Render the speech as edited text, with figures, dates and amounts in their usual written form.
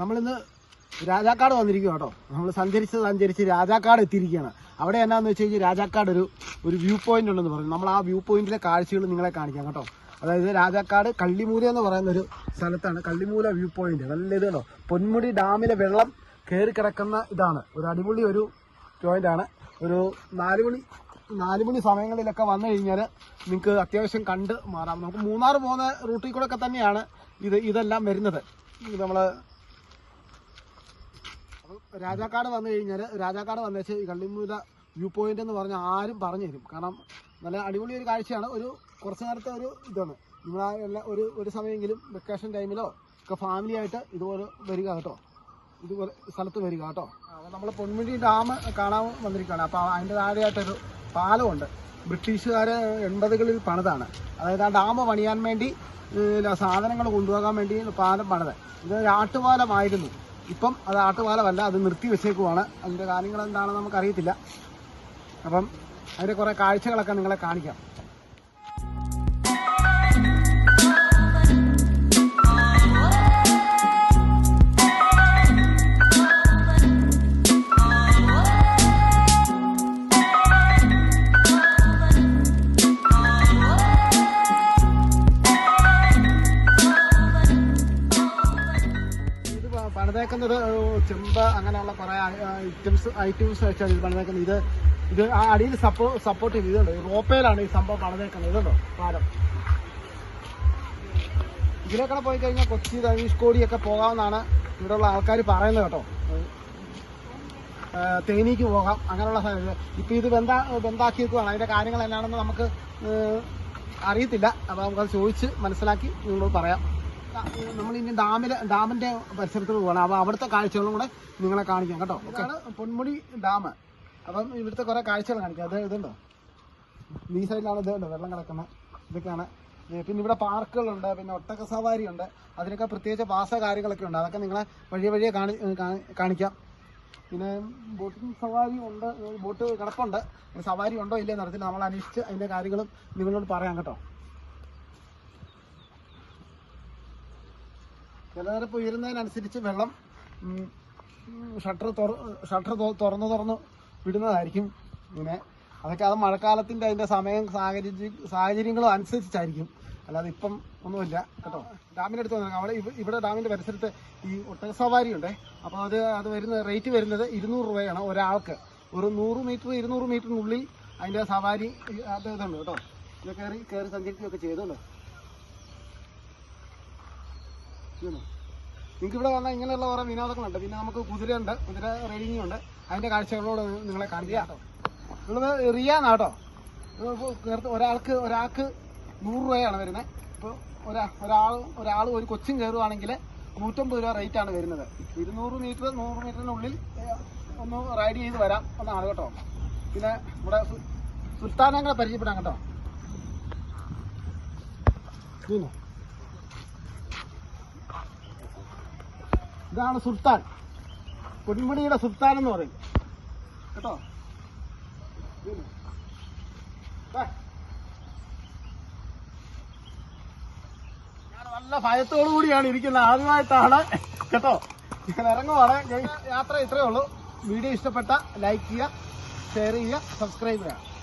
നമ്മളിന്ന് രാജാക്കാട് വന്നിരിക്കുക കേട്ടോ. നമ്മൾ സഞ്ചരിച്ച് രാജാക്കാട് എത്തിയിരിക്കുകയാണ്. അവിടെ എന്നാന്ന് വെച്ച് കഴിഞ്ഞാൽ രാജാക്കാട് ഒരു വ്യൂ പോയിന്റ് ഉണ്ടെന്ന് പറഞ്ഞു. നമ്മൾ ആ വ്യൂ പോയിന്റിലെ കാഴ്ചകൾ നിങ്ങളെ കാണിക്കാം കേട്ടോ. അതായത് രാജാക്കാട് കള്ളിമൂല എന്ന് പറയുന്ന ഒരു സ്ഥലത്താണ് കള്ളിമൂല വ്യൂ പോയിന്റ്. നല്ല ഇത് കേട്ടോ, പൊന്മുടി ഡാമിലെ വെള്ളം കയറി കിടക്കുന്ന ഇതാണ്. ഒരു അടിപൊളി ഒരു പോയിന്റ് ആണ്. ഒരു 4 മണി സമയങ്ങളിലൊക്കെ വന്നു കഴിഞ്ഞാൽ നിങ്ങൾക്ക് അത്യാവശ്യം കണ്ട് മാറാം. നമുക്ക് മൂന്നാർ പോകുന്ന റൂട്ടിൽ കൂടെ ഒക്കെ തന്നെയാണ് ഇതെല്ലാം വരുന്നത്. നമ്മൾ രാജാക്കാട് വന്നു കഴിഞ്ഞാൽ രാജാക്കാട് വന്നേച്ച് ഈ കള്ളിമൂല വ്യൂ പോയിന്റ് എന്ന് പറഞ്ഞാൽ ആരും പറഞ്ഞു തരും. കാരണം നല്ല അടിപൊളി ഒരു കാഴ്ചയാണ്. കുറച്ച് നേരത്തെ ഒരു ഇതാണ്. നിങ്ങൾ ഒരു സമയമെങ്കിലും വെക്കേഷൻ ടൈമിലോ ഒക്കെ ഫാമിലി ആയിട്ട് ഇതുപോലെ വരിക കേട്ടോ. ഇതുപോലെ സ്ഥലത്ത് വരിക കേട്ടോ. അപ്പോൾ നമ്മൾ പൊന്മുടി ഡാം കാണാൻ വന്നിരിക്കുകയാണ്. അപ്പോൾ അതിൻ്റെ താഴെയായിട്ടൊരു പാലമുണ്ട്. ബ്രിട്ടീഷുകാർ 80കളിൽ പണിതാണ്. അതായത് ആ ഡാം പണിയാൻ വേണ്ടി സാധനങ്ങൾ കൊണ്ടുപോകാൻ വേണ്ടി പാലം പണിത്. ഇത് ആട്ടുപാലമായിരുന്നു. ഇപ്പം അത് ആട്ടുപാലമല്ല, അത് നിർത്തി വെച്ചേക്കുവാണ്. അതിൻ്റെ കാര്യങ്ങൾ എന്താണെന്ന് നമുക്കറിയത്തില്ല. അപ്പം അതിൻ്റെ കുറേ കാഴ്ചകളൊക്കെ നിങ്ങളെ കാണിക്കാം. പണിതേക്കുന്നത് ചെമ്പ് അങ്ങനെയുള്ള കുറേ ഐറ്റംസ് വെച്ചാണ് ഇത് പണിതേക്കുന്നത്. ഇത് ആ അടിയിൽ സപ്പോർട്ട് ചെയ്ത് ഇതുണ്ട്. റോപ്പയിലാണ് ഈ സംഭവം പണിതേക്കുന്നത്. ഇതുണ്ടോ പാലം. ഇതിലേക്കൂടെ പോയി കഴിഞ്ഞാൽ കൊച്ചി, ധനുഷ്കോടിയൊക്കെ പോകാമെന്നാണ് ഇവിടെയുള്ള ആൾക്കാർ പറയുന്നത് കേട്ടോ. തേനിക്ക് പോകാം, അങ്ങനെയുള്ള സാധനം. ഇപ്പം ഇത് ബന്ധാക്കിയേക്കുവാണ്. അതിൻ്റെ കാര്യങ്ങൾ എന്നാണെന്ന് നമുക്ക് അറിയത്തില്ല. അപ്പോൾ നമുക്കത് ചോദിച്ച് മനസ്സിലാക്കി നിങ്ങളോട് പറയാം. നമ്മളിനി ഡാമിന്റെ പരിസരത്ത് പോകണം. അപ്പോൾ അവിടുത്തെ കാഴ്ചകളും കൂടെ നിങ്ങളെ കാണിക്കാം കേട്ടോ. ഓക്കെയാണ് പൊന്മുടി ഡാം. അപ്പം ഇവിടുത്തെ കുറേ കാഴ്ചകൾ കാണിക്കാം. ഇതുണ്ടോ, ഈ സൈഡിലാണ് ഇതുണ്ട് വെള്ളം കിടക്കുന്നത്. ഇതൊക്കെയാണ്. പിന്നെ ഇവിടെ പാർക്കുകളുണ്ട്, പിന്നെ ഒട്ടക സവാരി ഉണ്ട്. അതിനൊക്കെ പ്രത്യേകിച്ച് പാസ കാര്യങ്ങളൊക്കെ ഉണ്ട്. അതൊക്കെ നിങ്ങളെ വഴിയെ കാണിക്കാം. പിന്നെ ബോട്ടിംഗ് സവാരി ഉണ്ട്, ബോട്ട് കിടപ്പുണ്ട്. സവാരി ഉണ്ടോ ഇല്ലേ നടത്തില്ല, നമ്മൾ അന്വേഷിച്ച് അതിൻ്റെ കാര്യങ്ങളും നിങ്ങളോട് പറയാം കേട്ടോ. ചില നേരം ഇപ്പോൾ ഉയരുന്നതിനനുസരിച്ച് വെള്ളം ഷട്ടർ തുറന്ന് വിടുന്നതായിരിക്കും. പിന്നെ അതൊക്കെ അത് മഴക്കാലത്തിൻ്റെ അതിൻ്റെ സമയം സാഹചര്യങ്ങളും അനുസരിച്ചായിരിക്കും. അല്ലാതെ ഇപ്പം ഒന്നുമില്ല കേട്ടോ. ഡാമിൻ്റെ അടുത്ത് വന്നാൽ അവിടെ ഇവിടെ ഡാമിൻ്റെ പരിസരത്ത് ഈ ഒട്ടക സവാരി ഉണ്ട്. അപ്പോൾ അത് റേറ്റ് വരുന്നത് 200 രൂപയാണ് ഒരാൾക്ക്. ഒരു 100 മീറ്റർ 200 മീറ്ററിനുള്ളിൽ അതിൻ്റെ സവാരി ഇതുണ്ട് കേട്ടോ. ഇത് കയറി സഞ്ചരിക്കുകയൊക്കെ ചെയ്തല്ലോ. നിങ്ങൾക്ക് ഇവിടെ വന്നാൽ ഇങ്ങനെയുള്ള കുറേ വിനോദങ്ങളുണ്ട്. പിന്നെ നമുക്ക് കുതിര റൈഡിങ്ങും ഉണ്ട്. അതിൻ്റെ കാഴ്ചകളോട് നിങ്ങളെ കാണിക്കുക കേട്ടോ. നിങ്ങൾ റിയാന്നാട്ടോ. ഒരാൾക്ക് 100 രൂപയാണ് വരുന്നത്. ഇപ്പോൾ ഒരാൾ ഒരു കൊച്ചും കയറുവാണെങ്കിൽ 150 രൂപ റേറ്റാണ് വരുന്നത്. 200 മീറ്ററിനുള്ളിൽ ഒന്ന് റൈഡ് ചെയ്ത് വരാം എന്നാണ് കേട്ടോ. പിന്നെ ഇവിടെ സുൽത്താനങ്ങളെ പരിചയപ്പെടാം കേട്ടോ. ഇതാണ് സുൽത്താൻ, പൊന്മുടിയുടെ സുൽത്താൻ എന്ന് പറയും കേട്ടോ. ഞാൻ നല്ല ഭയത്തോടു കൂടിയാണ് ഇരിക്കുന്നത്. ആദ്യമായിട്ടാണ് കേട്ടോ ഞാൻ ഇറങ്ങുവാണ്. യാത്ര ഇത്രയേ ഉള്ളൂ. വീഡിയോ ഇഷ്ടപ്പെട്ട ലൈക്ക് ചെയ്യുക, ഷെയർ ചെയ്യുക, സബ്സ്ക്രൈബ് ചെയ്യുക.